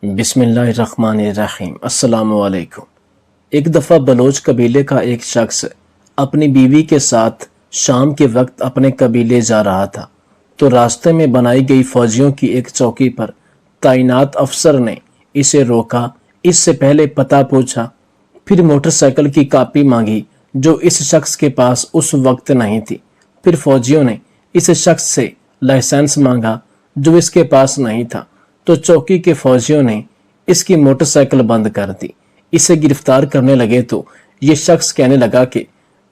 बिस्मिल्लाहिर्रहमानिर्रहीम। अस्सलाम वालेकुम। एक दफ़ा बलोच कबीले का एक शख्स अपनी बीवी के साथ शाम के वक्त अपने कबीले जा रहा था, तो रास्ते में बनाई गई फौजियों की एक चौकी पर तैनात अफसर ने इसे रोका। इससे पहले पता पूछा, फिर मोटरसाइकिल की कॉपी मांगी जो इस शख्स के पास उस वक्त नहीं थी। फिर फौजियों ने इस शख्स से लाइसेंस मांगा जो इसके पास नहीं था, तो चौकी के फौजियों ने इसकी मोटरसाइकिल बंद कर दी। इसे गिरफ्तार करने लगे तो ये शख्स कहने लगा कि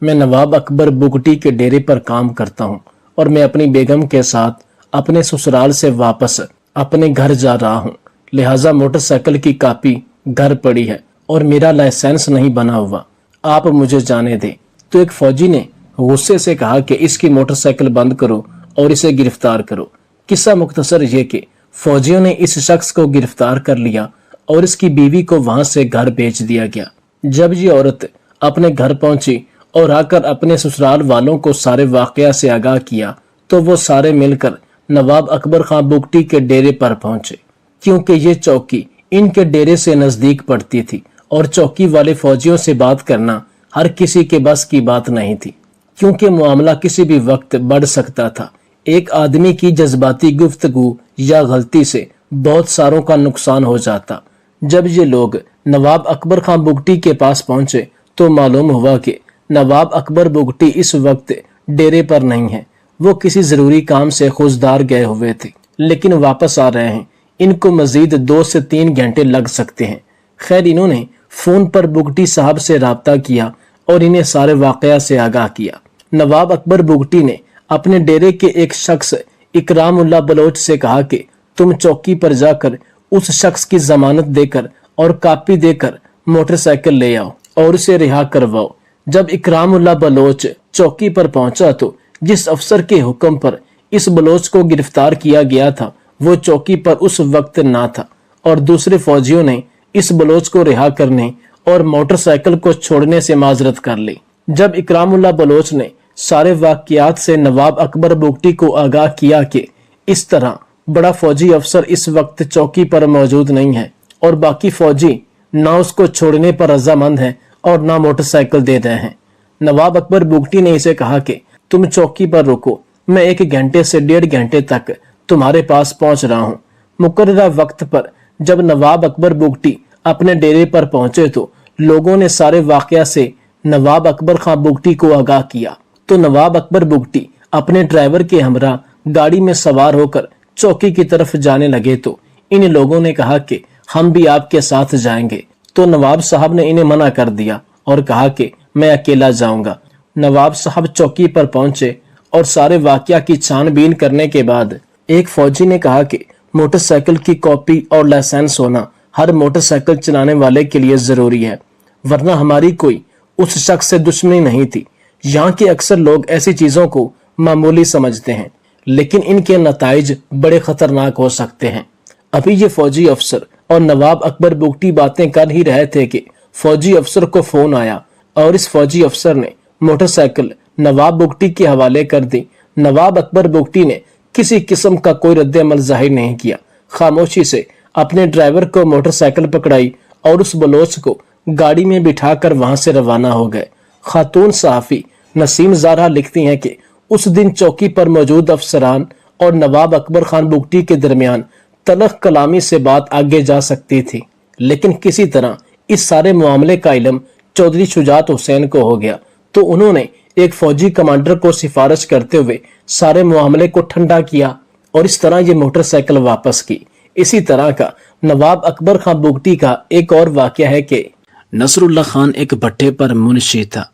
मैं नवाब अकबर बुगटी के डेरे पर काम करता हूँ और मैं अपनी बेगम के साथ अपने ससुराल से वापस अपने घर जा रहा हूँ, लिहाजा मोटरसाइकिल की कॉपी घर पड़ी है और मेरा लाइसेंस नहीं बना हुआ, आप मुझे जाने दें। तो एक फौजी ने गुस्से से कहा कि इसकी मोटरसाइकिल बंद करो और इसे गिरफ्तार करो। किस्सा मुख्तसर ये कि फौजियों ने इस शख्स को गिरफ्तार कर लिया और इसकी बीवी को वहां से घर भेज दिया गया। जब ये औरत अपने घर पहुंची और आकर अपने ससुराल वालों को सारे वाकया से आगाह किया, तो वो सारे मिलकर नवाब अकबर खां बुगटी के डेरे पर पहुंचे। क्योंकि ये चौकी इनके डेरे से नजदीक पड़ती थी और चौकी वाले फौजियों से बात करना हर किसी के बस की बात नहीं थी, क्योंकि मामला किसी भी वक्त बढ़ सकता था। एक आदमी की जज्बाती गुफ्तगू या गलती से बहुत सारों का नुकसान हो जाता। जब ये लोग नवाब अकबर खां बुगटी के पास पहुंचे तो मालूम हुआ कि नवाब अकबर बुगटी इस वक्त डेरे पर नहीं है। वो किसी जरूरी काम से खुशदार गए हुए थे, लेकिन वापस आ रहे हैं। इनको मजीद 2 से 3 घंटे लग सकते हैं। खैर, इन्होंने फोन पर बुगटी साहब से राब्ता किया और इन्हें सारे वाकया से आगाह किया। नवाब अकबर बुगटी ने अपने डेरे के एक शख्स इकरामुल्लाह बलोच से कहा कि तुम चौकी पर जाकर उस शख्स की जमानत देकर और कॉपी देकर मोटरसाइकिल ले आओ और उसे रिहा करवाओ। जब इकरामुल्लाह बलोच चौकी पर पहुंचा तो जिस अफसर के हुक्म पर इस बलोच को गिरफ्तार किया गया था वो चौकी पर उस वक्त ना था और दूसरे फौजियों ने इस बलोच को रिहा करने और मोटरसाइकिल को छोड़ने से माजरत कर ली। जब इकरामुल्लाह बलोच ने सारे वाकयात से नवाब अकबर बुगटी को आगाह किया कि इस तरह बड़ा फौजी अफसर इस वक्त चौकी पर मौजूद नहीं है और बाकी फौजी ना उसको छोड़ने पर रजामंद हैं और ना मोटरसाइकिल दे रहे हैं, नवाब अकबर बुगटी ने इसे कहा कि तुम चौकी पर रुको, मैं 1 घंटे से 1.5 घंटे तक तुम्हारे पास पहुंच रहा हूं। मुकर्ररा वक्त पर जब नवाब अकबर बुगटी अपने डेरे पर पहुंचे तो लोगों ने सारे वाकया से नवाब अकबर खां बुगटी को आगाह किया। तो नवाब अकबर बुगटी अपने ड्राइवर के हमरा गाड़ी में सवार होकर चौकी की तरफ जाने लगे तो इन लोगों ने कहा कि हम भी आपके साथ जाएंगे। तो नवाब साहब ने इन्हें मना कर दिया और कहा कि मैं अकेला जाऊंगा। नवाब साहब चौकी पर पहुंचे और सारे वाकया की छानबीन करने के बाद एक फौजी ने कहा कि मोटरसाइकिल की कॉपी और लाइसेंस होना हर मोटरसाइकिल चलाने वाले के लिए जरूरी है, वरना हमारी कोई उस शख्स से दुश्मनी नहीं थी। यहाँ के अक्सर लोग ऐसी चीजों को मामूली समझते हैं, लेकिन इनके नताइज बड़े खतरनाक हो सकते हैं। अभी ये फौजी अफसर और नवाब अकबर बुगटी बातें कर ही रहे थे कि फौजी अफसर को फोन आया और इस फौजी अफसर ने मोटरसाइकिल नवाब बुगटी के हवाले कर दी। नवाब अकबर बुगटी ने किसी किस्म का कोई रद्द-ए-अमल जाहिर नहीं किया, खामोशी से अपने ड्राइवर को मोटरसाइकिल पकड़ाई और उस बलोच को गाड़ी में बिठाकर वहां से रवाना हो गए। खातून सहाफी नसीम ज़ारा लिखती हैं कि उस दिन चौकी पर मौजूद अफसरान और नवाब अकबर खान बुगटी के दरमियान तलख कलामी से बात आगे जा सकती थी, लेकिन किसी तरह इस सारे मामले का इल्म चौधरी शुजात हुसैन को हो गया। तो उन्होंने एक फौजी कमांडर को सिफारिश करते हुए सारे मामले को ठंडा किया और इस तरह ये मोटरसाइकिल वापस की। इसी तरह का नवाब अकबर खान बुगटी का एक और वाकया है कि नसरुल्लाह खान एक भट्टे पर मुंशी था।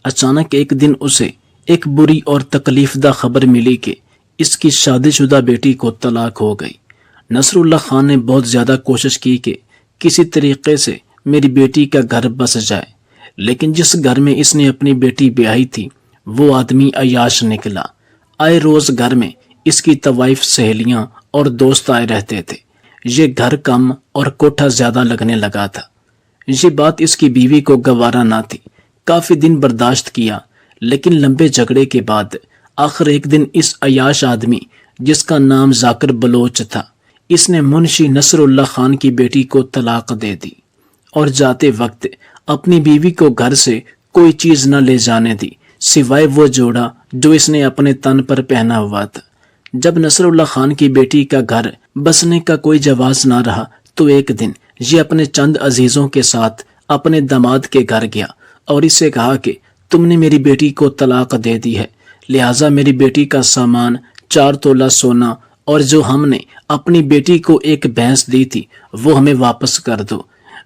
अचानक एक दिन उसे एक बुरी और तकलीफदा खबर मिली कि इसकी शादीशुदा बेटी को तलाक हो गई। नसरुल्लाह खान ने बहुत ज्यादा कोशिश की कि किसी तरीके से मेरी बेटी का घर बस जाए, लेकिन जिस घर में इसने अपनी बेटी ब्याही थी वो आदमी अयाश निकला। आए रोज घर में इसकी तवाइफ सहेलियां और दोस्त आए रहते थे। ये घर कम और कोठा ज्यादा लगने लगा था। ये बात इसकी बीवी को गवारा ना थी। काफी दिन बर्दाश्त किया, लेकिन लंबे झगड़े के बाद आखिर एक दिन इस अयाश आदमी जिसका नाम जाकिर बलोच था اس نے منشی نصر اللہ خان کی بیٹی کو طلاق دے دی اور جاتے وقت اپنی بیوی کو گھر سے کوئی چیز نہ لے جانے دی سوائے وہ جوڑا جو اس نے اپنے تن پر پہنا ہوا تھا۔ جب نصر اللہ خان کی بیٹی کا گھر بسنے کا کوئی جواز نہ رہا تو ایک دن یہ اپنے چند عزیزوں کے ساتھ اپنے داماد کے گھر گیا اور اسے کہا کہ تم نے میری بیٹی کو طلاق دے دی ہے، لہٰذا میری بیٹی کا سامان 4 تولہ سونا اور جو ہم نے اپنی بیٹی کو ایک بھینس دی تھی وہ ہمیں واپس کر دو۔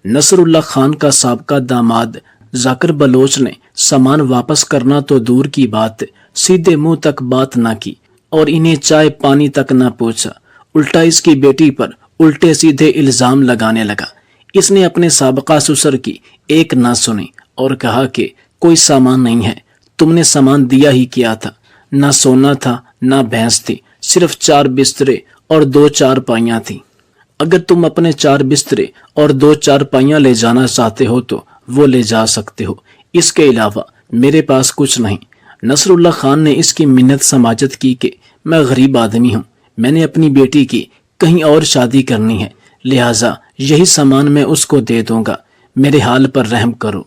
نصر اللہ خان کا سابقہ داماد ذاکر بلوچ نے سامان واپس کرنا تو دور کی بات، سیدھے منہ تک بات نہ کی اور انہیں چائے پانی تک نہ پوچھا، الٹا اس کی بیٹی پر الٹے سیدھے الزام لگانے لگا۔ اس نے اپنے سابقہ سسر کی ایک نہ سنی اور کہا کہ کوئی سامان نہیں ہے، تم نے سامان دیا ہی کیا تھا، نہ سونا تھا نہ بھینس تھی، صرف 4 بسترے اور 2 چارپائیاں تھیں۔ اگر تم اپنے 4 بسترے اور 2 چارپائیاں لے جانا چاہتے ہو تو وہ لے جا سکتے ہو، اس کے علاوہ میرے پاس کچھ نہیں۔ نصر اللہ خان نے اس کی منت سماجت کی کہ میں غریب آدمی ہوں، میں نے اپنی بیٹی کی کہیں اور شادی کرنی ہے، لہٰذا یہی سامان میں اس کو دے دوں گا، میرے حال پر رحم کرو۔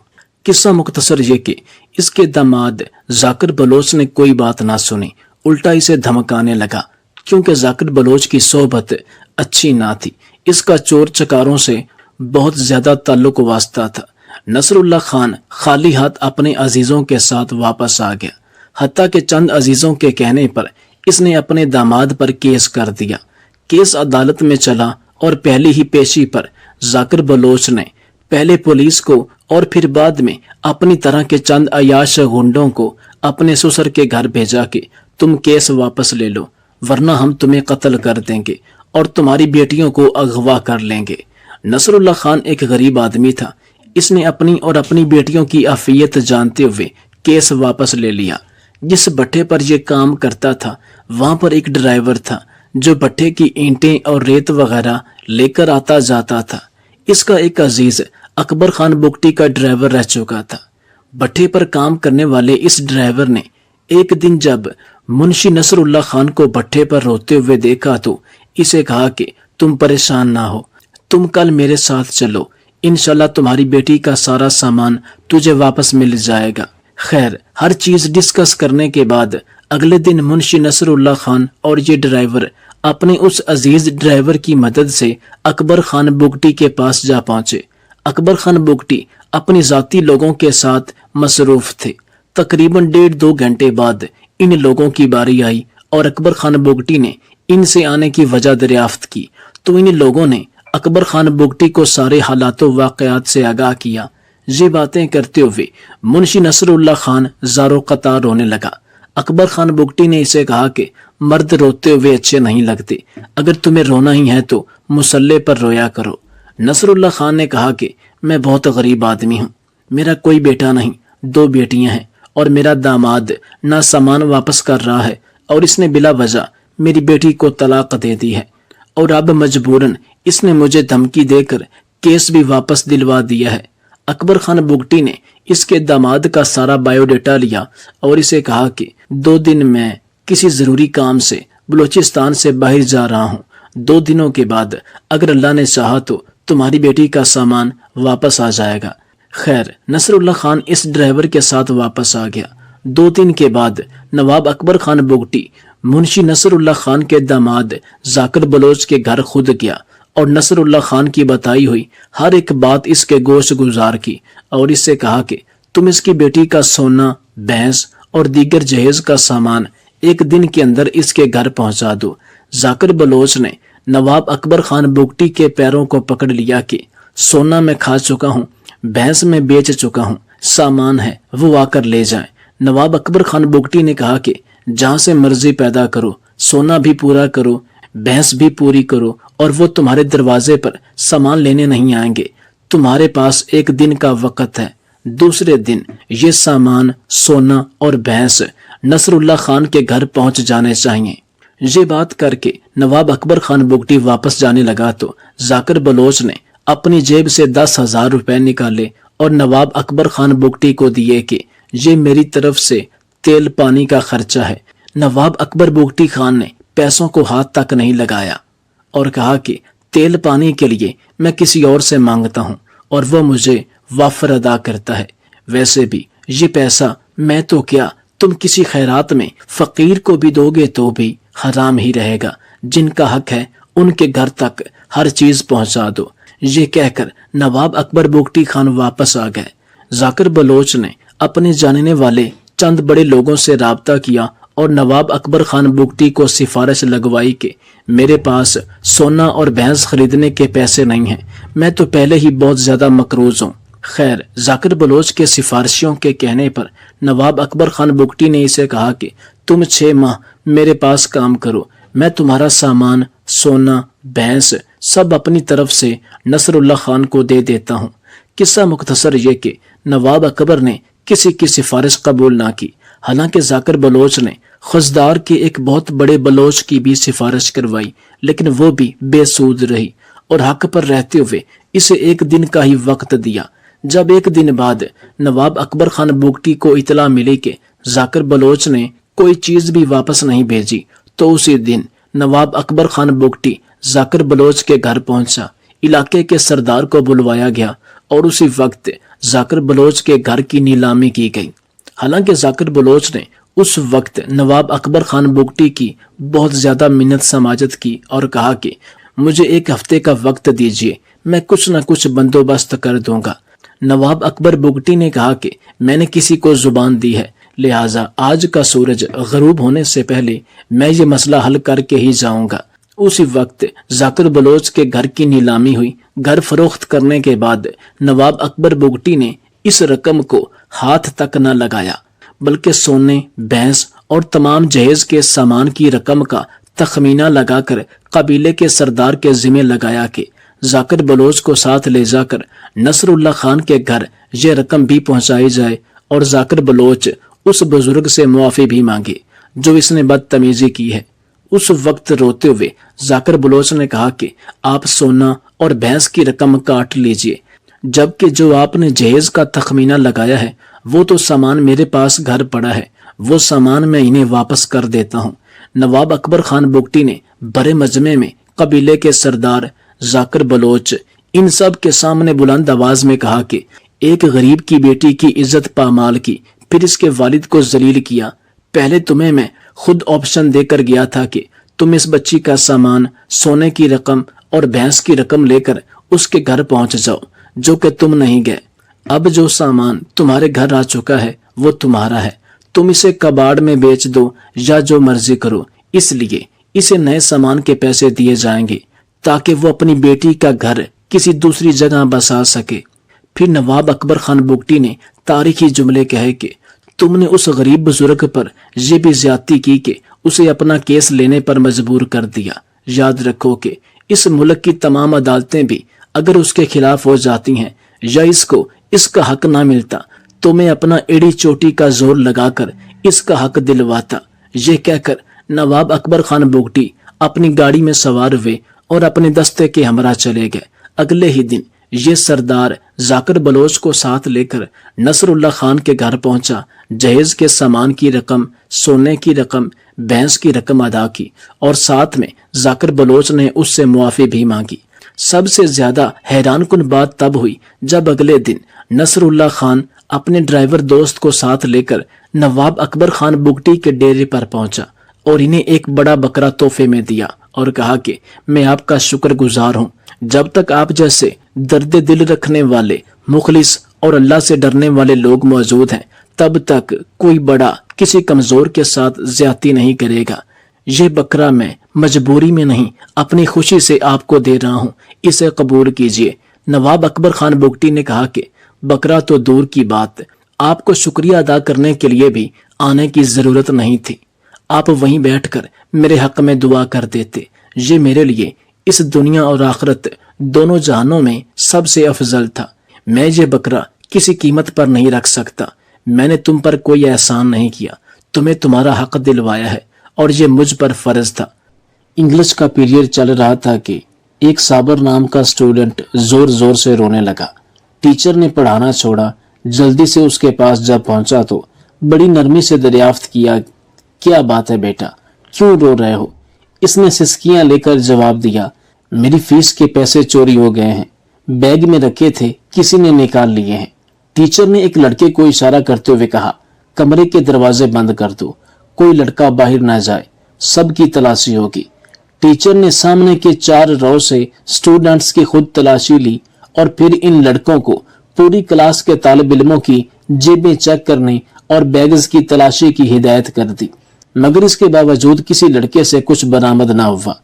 قصہ مختصر یہ کہ اس کے داماد ذاکر بلوچ نے کوئی بات نہ سنی، الٹا اسے دھمکانے لگا، کیونکہ ذاکر بلوچ کی صحبت اچھی نہ تھی، اس کا چور چکاروں سے بہت زیادہ تعلق واسطہ تھا۔ نصر اللہ خان خالی ہاتھ اپنے عزیزوں کے ساتھ واپس آ گیا، حتیٰ کہ چند عزیزوں کے کہنے پر اس نے اپنے داماد پر کیس کر دیا۔ کیس عدالت میں چلا اور پہلی ہی پیشی پر ذاکر بلوچ نے پہلے پولیس کو اور پھر بعد میں اپنی طرح کے چند عیاش گنڈوں کو اپنے سسر کے گھر بھیجا کہ تم کیس واپس لے لو ورنہ ہم تمہیں قتل کر دیں گے اور تمہاری بیٹیوں کو اغوا کر لیں گے۔ نصر اللہ خان ایک غریب آدمی تھا، اس نے اپنی اور اپنی بیٹیوں کی عافیت جانتے ہوئے کیس واپس لے لیا۔ جس بھٹے پر یہ کام کرتا تھا وہاں پر ایک ڈرائیور تھا جو بھٹے کی اینٹیں اور ریت وغیرہ لے کر آتا جاتا تھا۔ اس کا ایک عزیز اکبر خان بگٹی کا ڈرائیور رہ چکا تھا۔ بھٹے پر کام کرنے والے اس ڈرائیور نے ایک دن جب منشی نصر اللہ خان کو بھٹے پر روتے ہوئے دیکھا تو اسے کہا کہ تم پریشان نہ ہو، تم کل میرے ساتھ چلو، انشاءاللہ تمہاری بیٹی کا سارا سامان تجھے واپس مل جائے گا۔ خیر، ہر چیز ڈسکس کرنے کے بعد اگلے دن منشی نصر اللہ خان اور یہ ڈرائیور اپنے اس عزیز ڈرائیور کی مدد سے اکبر خان بگٹی کے پاس جا پہنچے۔ اکبر خان بگٹی اپنی ذاتی لوگوں کے ساتھ مصروف تھے۔ تقریباً 1.5-2 گھنٹے بعد ان لوگوں کی باری آئی اور اکبر خان بگٹی نے ان سے آنے کی وجہ دریافت کی تو ان لوگوں نے اکبر خان بگٹی کو سارے حالات و واقعات سے آگاہ کیا۔ یہ باتیں کرتے ہوئے منشی نصر اللہ خان زارو قطار رونے لگا۔ اکبر خان بگٹی نے اسے کہا کہ مرد روتے ہوئے اچھے نہیں لگتے، اگر تمہیں رونا ہی ہے تو مسلح پر رویا کرو۔ نصر اللہ خان نے کہا کہ میں بہت غریب آدمی ہوں، میرا کوئی بیٹا نہیں، 2 بیٹیاں ہیں اور میرا داماد نہ سامان واپس کر رہا ہے اور اس نے بلا وجہ میری بیٹی کو طلاق دے دی ہے اور اب مجبوراً اس نے مجھے دھمکی دے کر کیس بھی واپس دلوا دیا ہے۔ اکبر خان بگٹی نے اس کے داماد کا سارا بایو ڈیٹا لیا اور اسے کہا کہ 2 دن میں کسی ضروری کام سے بلوچستان سے باہر جا رہا ہوں، 2 دنوں کے بعد اگر اللہ نے چاہا تو تمہاری بیٹی کا سامان واپس آ جائے گا۔ خیر، نصر اللہ خان اس ڈرائیور کے ساتھ واپس آ گیا۔ 2 دن کے بعد نواب اکبر خان بگٹی منشی نصر اللہ خان کے داماد ذاکر بلوچ کے گھر خود گیا اور نصر اللہ خان کی بتائی ہوئی ہر ایک بات اس کے گوش گزار کی اور اس سے کہا کہ تم اس کی بیٹی کا سونا، بھینس اور دیگر جہیز کا سامان 1 دن کے اندر اس کے گھر پہنچا دو۔ ذاکر بلوچ نے نواب اکبر خان بگٹی کے پیروں کو پکڑ لیا کہ سونا میں کھا چکا ہوں، بھینس میں بیچ چکا ہوں، سامان ہے وہ آ کر لے جائیں۔ نواب اکبر خان بگٹی نے کہا کہ جہاں سے مرضی پیدا کرو، سونا بھی پورا کرو، بھینس بھی پوری کرو اور وہ تمہارے دروازے پر سامان لینے نہیں آئیں گے، تمہارے پاس 1 دن کا وقت ہے، دوسرے دن یہ سامان، سونا اور بھینس نصر اللہ خان کے گھر پہنچ جانے چاہیے۔ یہ بات کر کے نواب اکبر خان بگٹی واپس جانے لگا تو ذاکر بلوچ نے اپنی جیب سے 10,000 روپے نکالے اور نواب اکبر خان بگٹی کو دیے کہ یہ میری طرف سے تیل پانی کا خرچہ ہے۔ نواب اکبر بگٹی خان نے پیسوں کو ہاتھ تک نہیں لگایا۔ اور کہا کہ تیل پانی کے لیے میں کسی اور سے مانگتا ہوں اور وہ مجھے وافر ادا کرتا ہے، ویسے بھی یہ پیسہ میں تو کیا تم کسی خیرات میں فقیر کو بھی دو گے تو بھی حرام ہی رہے گا، جن کا حق ہے ان کے گھر تک ہر چیز پہنچا دو۔ یہ کہہ کر نواب اکبر بگٹی خان واپس آ گئے۔ ذاکر بلوچ نے اپنے جاننے والے چند بڑے لوگوں سے رابطہ کیا اور نواب اکبر خان بگٹی کو سفارش لگوائی کہ میرے پاس سونا اور بھینس خریدنے کے پیسے نہیں ہیں، میں تو پہلے ہی بہت زیادہ مقروض ہوں۔ خیر، ذاکر بلوچ کے سفارشیوں کے کہنے پر نواب اکبر خان بگٹی نے اسے کہا کہ تم 6 ماہ میرے پاس کام کرو، میں تمہارا سامان، سونا، بھینس سب اپنی طرف سے نصر اللہ خان کو دے دیتا ہوں۔ قصہ مختصر یہ کہ نواب اکبر نے کسی کی سفارش قبول نہ کی، حالانکہ ذاکر بلوچ نے خزدار کے ایک بہت بڑے بلوچ کی بھی سفارش کروائی، لیکن وہ بھی بے سود رہی اور حق پر رہتے ہوئے اسے 1 دن کا ہی وقت دیا۔ جب 1 دن بعد نواب اکبر خان بگٹی کو اطلاع ملی کہ ذاکر بلوچ نے کوئی چیز بھی واپس نہیں بھیجی، تو اسی دن نواب اکبر خان بگٹی ذاکر بلوچ کے گھر پہنچا۔ علاقے کے سردار کو بلوایا گیا اور اسی وقت ذاکر بلوچ کے گھر کی نیلامی کی گئی۔ حالانکہ ذاکر بلوچ نے اس وقت نواب اکبر خان بگٹی کی بہت زیادہ منت سماجت کی اور کہا کہ مجھے 1 ہفتے کا وقت دیجیے، میں کچھ نہ کچھ بندوبست کر دوں گا۔ نواب اکبر بگٹی نے کہا کہ میں نے کسی کو زبان دی ہے، لہٰذا آج کا سورج غروب ہونے سے پہلے میں یہ مسئلہ حل کر کے ہی جاؤں گا۔ اسی وقت ذاکر بلوچ کے گھر کی نیلامی ہوئی۔ گھر فروخت کرنے کے بعد نواب اکبر بگٹی نے اس رقم کو ہاتھ تک نہ لگایا، بلکہ سونے، بھینس اور تمام جہیز کے سامان کی رقم کا تخمینہ لگا کر قبیلے کے سردار کے ذمہ لگایا کہ ذاکر بلوچ کو ساتھ لے جا کر نصر اللہ خان کے گھر یہ رقم بھی پہنچائی جائے اور ذاکر بلوچ اس بزرگ سے معافی بھی مانگے جو اس نے بدتمیزی کی ہے۔ اس وقت روتے ہوئے ذاکر بلوچ نے کہا کہ آپ سونا اور بھینس کی رقم کاٹ لیجئے، جبکہ جو آپ نے جہیز کا تخمینہ لگایا ہے وہ تو سامان میرے پاس گھر پڑا ہے، وہ سامان میں انہیں واپس کر دیتا ہوں۔ نواب اکبر خان بگٹی نے بڑے مجمع میں قبیلے کے سردار، ذاکر بلوچ، ان سب کے سامنے بلند آواز میں کہا کہ ایک غریب کی بیٹی کی عزت پامال کی، پھر اس کے والد کو ذلیل کیا۔ پہلے تمہیں میں خود آپشن دے کر گیا تھا کہ تم اس بچی کا سامان، سونے کی رقم اور بھینس کی رقم لے کر اس کے گھر پہنچ جاؤ، جو کہ تم نہیں گئے۔ اب جو سامان تمہارے گھر آ چکا ہے وہ تمہارا ہے، تم اسے کباڑ میں بیچ دو یا جو مرضی کرو، اس لیے اسے نئے سامان کے پیسے دیے جائیں گے تاکہ وہ اپنی بیٹی کا گھر کسی دوسری جگہ بسا سکے۔ پھر نواب اکبر خان بگٹی نے تاریخی جملے کہے کہ تم نے اس غریب بزرگ پر یہ بھی زیادتی کی کہ اسے اپنا کیس لینے پر مجبور کر دیا۔ یاد رکھو کہ اس ملک کی تمام عدالتیں بھی اگر اس کے خلاف ہو جاتی ہیں یا اس کو اس کا حق نہ ملتا تو میں اپنا ایڑی چوٹی کا زور لگا کر اس کا حق دلواتا۔ یہ کہہ کر نواب اکبر خان بگٹی اپنی گاڑی میں سوار ہوئے اور اپنے دستے کے ہمراہ چلے گئے۔ اگلے ہی دن یہ سردار ذاکر بلوچ کو ساتھ لے کر نصر اللہ خان کے گھر پہنچا، جہیز کے سامان کی رقم، سونے کی رقم، بھینس کی رقم ادا کی اور ساتھ میں ذاکر بلوچ نے اس سے معافی بھی مانگی۔ سب سے زیادہ حیران کن بات تب ہوئی جب اگلے دن نصر اللہ خان اپنے ڈرائیور دوست کو ساتھ لے کر نواب اکبر خان بگٹی کے ڈیرے پر پہنچا اور انہیں ایک بڑا بکرا تحفے میں دیا اور کہا کہ میں آپ کا شکر گزار ہوں، جب تک آپ جیسے درد دل رکھنے والے، مخلص اور اللہ سے ڈرنے والے لوگ موجود ہیں تب تک کوئی بڑا کسی کمزور کے ساتھ زیادتی نہیں کرے گا۔ یہ بکرا میں مجبوری میں نہیں اپنی خوشی سے آپ کو دے رہا ہوں، اسے قبول کیجئے۔ نواب اکبر خان بگٹی نے کہا کہ بکرا تو دور کی بات، آپ کو شکریہ ادا کرنے کے لیے بھی آنے کی ضرورت نہیں تھی، آپ وہیں بیٹھ کر میرے حق میں دعا کر دیتے، یہ میرے لیے اس دنیا اور آخرت دونوں جہانوں میں سب سے افضل تھا۔ میں یہ بکرا کسی قیمت پر نہیں رکھ سکتا، میں نے تم پر کوئی احسان نہیں کیا، تمہیں تمہارا حق دلوایا ہے اور یہ مجھ پر فرض تھا۔ انگلش کا پیریڈ چل رہا تھا کہ ایک صابر نام کا اسٹوڈنٹ زور زور سے رونے لگا۔ ٹیچر نے پڑھانا چھوڑا، جلدی سے اس کے پاس جب پہنچا تو بڑی نرمی سے دریافت کیا، کیا بات ہے بیٹا، کیوں رو رہے ہو؟ اس نے سسکیاں لے کر جواب دیا، मेरी फीस के पैसे चोरी हो गए हैं, बैग में रखे थे, किसी ने निकाल लिए हैं। टीचर ने एक लड़के को इशारा करते हुए कहा, कमरे के दरवाजे बंद कर दो, कोई लड़का बाहर ना जाए, सबकी तलाशी होगी। टीचर ने सामने के 4 रो से स्टूडेंट्स की खुद तलाशी ली और फिर इन लड़कों को पूरी क्लास के तालिब इल्मों की जेबें चेक करने और बैग्स की तलाशी की हिदायत कर दी, मगर इसके बावजूद किसी लड़के से कुछ बरामद ना हुआ।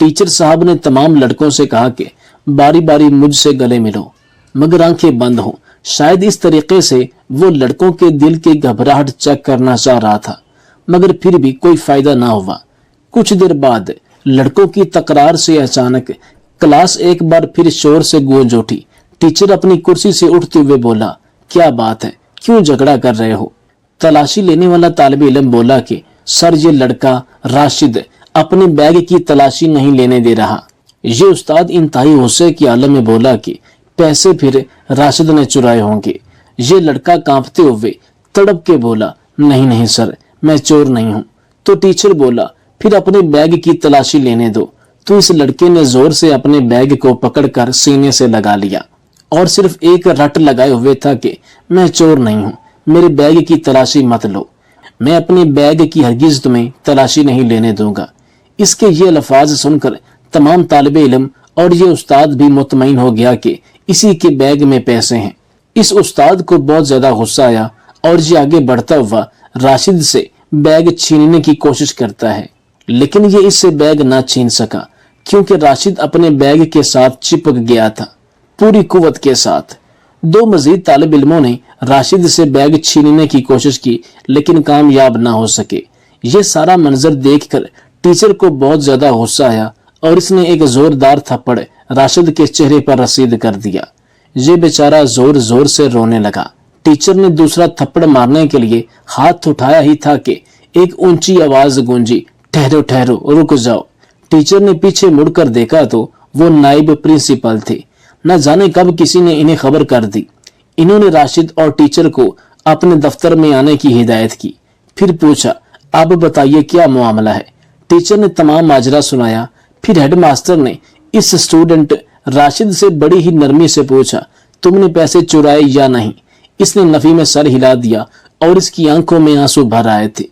टीचर साहब ने तमाम लड़कों से कहा कि बारी बारी मुझसे गले मिलो, मगर आंखें बंद हो। शायद इस तरीके से वो लड़कों के दिल की घबराहट चेक करना चाह रहा था, मगर फिर भी कोई फायदा ना हुआ। कुछ देर बाद लड़कों की तकरार से अचानक क्लास एक बार फिर शोर से गूंज उठी। टीचर अपनी कुर्सी से उठते हुए बोला, क्या बात है, क्यों झगड़ा कर रहे हो? तलाशी लेने वाला तालिब इल्म बोला कि सर, ये लड़का राशिद अपने बैग की तलाशी नहीं लेने दे रहा। ये उस्ताद इंतहाई गुस्से की आलम में बोला कि पैसे फिर राशिद ने चुराए होंगे। ये लड़का कांपते हुए तड़प के बोला, नहीं नहीं सर, मैं चोर नहीं हूं। तो टीचर बोला, फिर अपने बैग की तलाशी लेने दो। तो इस लड़के ने जोर से अपने बैग को पकड़कर सीने से लगा लिया और सिर्फ एक रट लगाए हुए था कि मैं चोर नहीं हूं, मेरे बैग की तलाशी मत लो, मैं अपने बैग की हरगिज तुम्हें तलाशी नहीं लेने दूंगा। इसके ये अल्फाज सुनकर तमाम तालिबे इल्म और ये उस्ताद भी मुतमईन हो गया कि इसी के बैग में पैसे हैं। इस उस्ताद को बहुत ज्यादा गुस्सा आया और ये आगे बढ़ता हुआ राशिद से बैग छीनने की कोशिश करता है, लेकिन ये इससे बैग ना छीन सका क्योंकि राशिद अपने बैग के साथ चिपक गया था पूरी कुव्वत के साथ। 2 मजीद तालिब इल्मों ने राशिद से बैग छीनने की कोशिश की, लेकिन कामयाब ना हो सके। ये सारा मंजर देखकर टीचर को बहुत ज्यादा गुस्सा आया और इसने एक जोरदार थप्पड़ राशिद के चेहरे पर रसीद कर दिया। ये बेचारा जोर जोर से रोने लगा। टीचर ने दूसरा थप्पड़ मारने के लिए हाथ उठाया ही था कि एक ऊंची आवाज गूंजी, ठहरो ठहरो, रुक जाओ। टीचर ने पीछे मुड़कर देखा तो वो नाइब प्रिंसिपल थे। न जाने कब किसी ने इन्हें खबर कर दी। इन्होंने राशिद और टीचर को अपने दफ्तर में आने की हिदायत की। फिर पूछा, अब बताइए क्या मामला है? टीचर ने तमाम माजरा सुनाया। फिर हेडमास्टर ने इस स्टूडेंट राशिद से बड़ी ही नरमी से पूछा, तुमने पैसे चुराए या नहीं? इसने नफी में सर हिला दिया और इसकी आंखों में आंसू भर आए थे।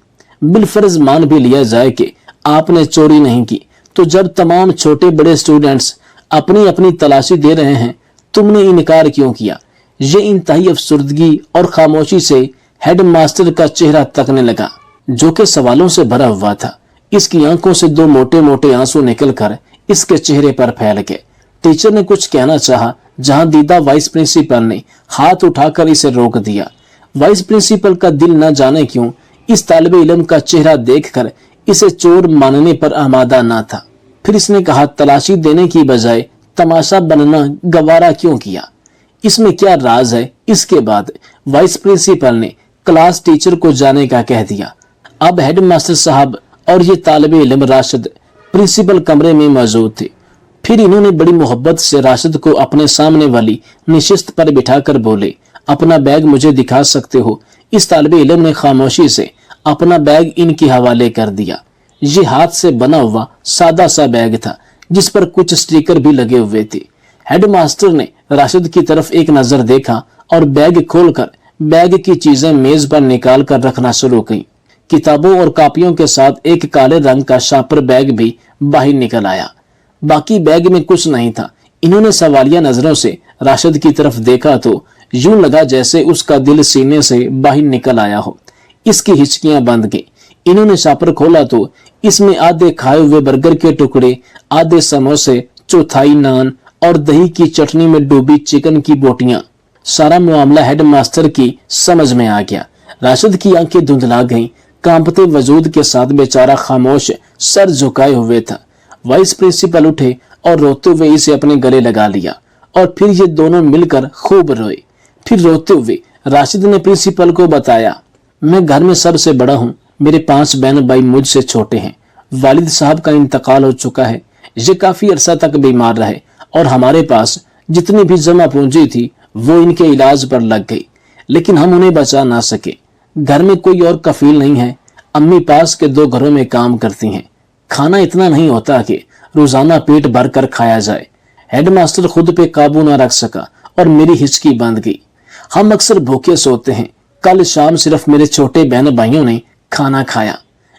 बिलफर्ज मान भी लिया जाए कि आपने चोरी नहीं की, तो जब तमाम छोटे बड़े स्टूडेंट्स अपनी अपनी तलाशी दे रहे हैं, तुमने इनकार क्यों किया? ये इंतहाई अफसुर्दगी और खामोशी से हेडमास्टर का चेहरा तकने लगा, जो कि सवालों से भरा हुआ था। इसकी आंखों से 2 मोटे मोटे आंसू निकलकर इसके चेहरे पर फैल गए। टीचर ने कुछ कहना चाहा, जहां दीदा वाइस प्रिंसिपल ने हाथ उठाकर इसे रोक दिया। वाइस प्रिंसिपल का दिल न जाने क्यों इस तालिबे इल्म का चेहरा देखकर इसे चोर मानने पर आमादा ना था। फिर इसने कहा, तलाशी देने की बजाय तमाशा बनना गवारा क्यों किया? इसमें क्या राज है? इसके बाद वाइस प्रिंसिपल ने क्लास टीचर को जाने का कह दिया। अब हेडमास्टर साहब और ये तालिबे इल्म राशिद प्रिंसिपल कमरे में मौजूद थे। फिर इन्होंने बड़ी मोहब्बत से राशिद को अपने सामने वाली निशिस्त पर बिठाकर बोले, अपना बैग मुझे दिखा सकते हो? इस तालिबे इल्म ने खामोशी से अपना बैग इनके हवाले कर दिया। ये हाथ से बना हुआ सादा सा बैग था, जिस पर कुछ स्टिकर भी लगे हुए थे। हेडमास्टर ने राशिद की तरफ एक नजर देखा और बैग खोलकर बैग की चीजें मेज पर निकाल कर रखना शुरू की। किताबों और कॉपियों के साथ एक काले रंग का शापर बैग भी बाहर निकल आया। बाकी बैग में कुछ नहीं था। इन्होंने सवालिया नजरों से राशिद की तरफ देखा तो यूं लगा जैसे उसका दिल सीने से बाहर निकल आया हो। इसकी हिचकियां बंद गई। इन्होंने शापर खोला तो इसमें आधे खाए हुए बर्गर के टुकड़े, आधे समोसे, चौथाई नान और दही की चटनी में डूबी चिकन की बोटियां। सारा मामला हेडमास्टर की समझ में आ गया। राशिद की आंखें धुंधला गईं। कांपते वजूद के साथ बेचारा खामोश सर झुकाए हुए था। वाइस प्रिंसिपल उठे और रोते हुए इसे अपने गले लगा लिया और फिर ये दोनों मिलकर खूब रोए। फिर रोते हुए राशिद ने प्रिंसिपल को बताया, मैं घर में सबसे बड़ा हूँ, मेरे 5 बहन भाई मुझसे छोटे हैं। वालिद साहब का इंतकाल हो चुका है। ये काफी अरसा तक बीमार रहे और हमारे पास जितनी भी जमा पूंजी थी वो इनके इलाज पर लग गई, लेकिन हम उन्हें बचा ना सके। घर में कोई और कफील नहीं है। अम्मी पास के 2 घरों में काम करती हैं। खाना इतना नहीं होता कि रोजाना पेट भर कर खाया जाए। हेडमास्टर खुद पे काबू न रख सका और मेरी हिचकी बंध गई। हम अक्सर भूखे सोते हैं। कल शाम सिर्फ मेरे छोटे बहन भाइयों ने खाना खाया,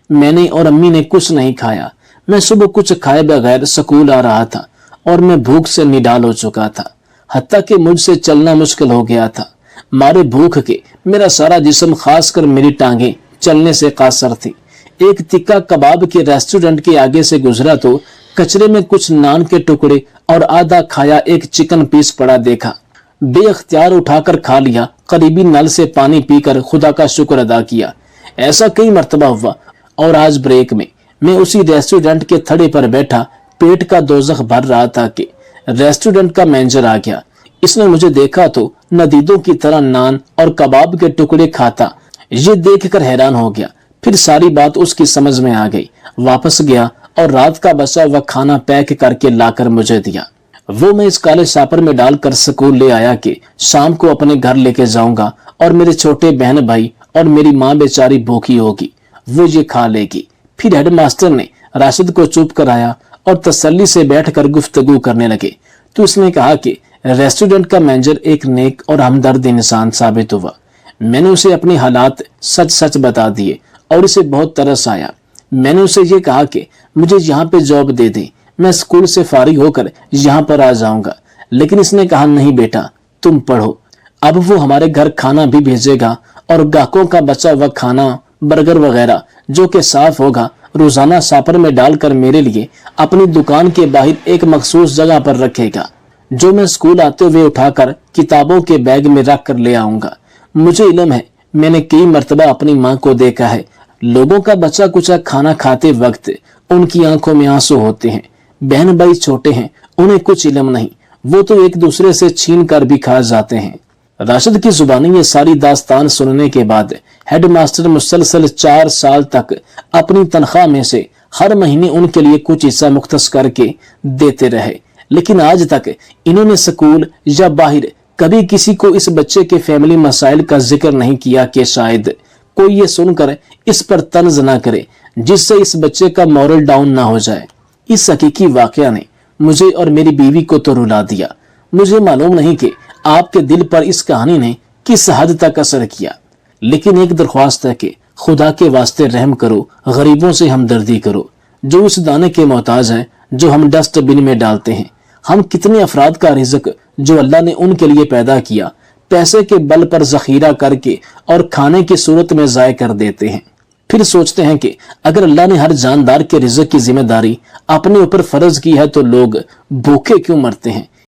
मैंने और अम्मी ने कुछ नहीं खाया। मैं सुबह कुछ खाए बगैर स्कूल आ रहा था और मैं भूख से निडाल हो चुका था, हत्ता कि मुझसे चलना मुश्किल हो गया था। मारे भूख के मेरा सारा जिस्म, खासकर मेरी टांगे, चलने से कासर थी। एक तिक्का कबाब के रेस्टोरेंट के आगे से गुजरा तो कचरे में कुछ नान के टुकड़े और आधा खाया एक चिकन पीस पड़ा देखा। बेअख्तियार उठाकर खा लिया। करीबी नल से पानी पीकर खुदा का शुक्र अदा किया। ऐसा कई मर्तबा हुआ और आज ब्रेक में मैं उसी रेस्टोरेंट के थड़े पर बैठा पेट का दोजख भर रहा था कि रेस्टोरेंट का मैनेजर आ गया। इसने मुझे देखा तो नदीदों की तरह नान और कबाब के टुकड़े खाता। ये देखकर हैरान हो गया। फिर सारी बात उसकी समझ में आ गई। वापस गया और रात का बचा हुआ खाना पैक करके लाकर मुझे दिया। वो मैं इस काले सापर में डालकर स्कूल ले आया कि शाम को अपने घर लेके जाऊंगा और मेरे छोटे बहन भाई और मेरी माँ बेचारी भूखी होगी, वो ये खा लेगी। फिर हेडमास्टर ने राशिद को चुप कराया और तसल्ली से बैठकर गुफ्तगू करने लगे। तो उसने कहा कि रेस्टोरेंट का मैनेजर एक नेक और हमदर्द इंसान साबित हुआ। मैंने उसे अपने हालात सच सच बता दिए और उसे बहुत तरस आया। मैंने उसे ये कहा कि मुझे यहाँ पे जॉब दे दे, मैं स्कूल से फारिग होकर यहाँ पर आ जाऊंगा। लेकिन इसने कहा नहीं बेटा, तुम पढ़ो। अब वो हमारे घर खाना भी भेजेगा और ग्राहकों का बचा हुआ खाना, बर्गर वगैरह जो कि साफ होगा, रोजाना सापर में डालकर मेरे लिए अपनी दुकान के बाहर एक मखसूस जगह पर रखेगा, जो मैं स्कूल आते हुए उठाकर किताबों के बैग में रख कर ले आऊंगा। मुझे इल्म है, मैंने कई मर्तबा अपनी माँ को देखा है, लोगों का बचा कुचा खाना खाते वक्त उनकी आंखों में आंसू होते हैं। बहन भाई छोटे हैं, उन्हें कुछ इल्म नहीं, वो तो एक दूसरे से छीन कर भी खा जाते हैं। राशिद की जुबानी ये सारी दास्तान सुनने के बाद हेडमास्टर मुसलसल 4 साल तक अपनी तनख्वाह में से हर महीने उनके लिए कुछ हिस्सा मुख्तस करके देते रहे। लेकिन आज तक इन्होंने स्कूल या बाहर कभी किसी को इस बच्चे के फैमिली मसाइल का जिक्र नहीं किया कि शायद कोई ये सुनकर इस पर तंज ना करे, जिससे इस बच्चे का मॉरल डाउन ना हो जाए। इस हकीकी वाकया ने मुझे और मेरी बीवी को तो रुला दिया। मुझे मालूम नहीं कि आपके दिल पर इस कहानी ने किस हद तक असर किया, लेकिन एक दरख्वास्त है कि खुदा के वास्ते रहम करो, गरीबों से हमदर्दी करो, जो उस दाने के मोहताज हैं जो हम डस्टबिन में डालते हैं। हम कितने अफराद का रिज़्क जो अल्लाह ने उनके लिए पैदा किया, पैसे के बल पर जखीरा करके और खाने की सूरत में ज़ाय कर देते हैं। फिर सोचते हैं कि अगर अल्लाह ने हर जानदार के रिज़्क की जिम्मेदारी अपने ऊपर फर्ज की है तो लोग भूखे क्यों मरते हैं।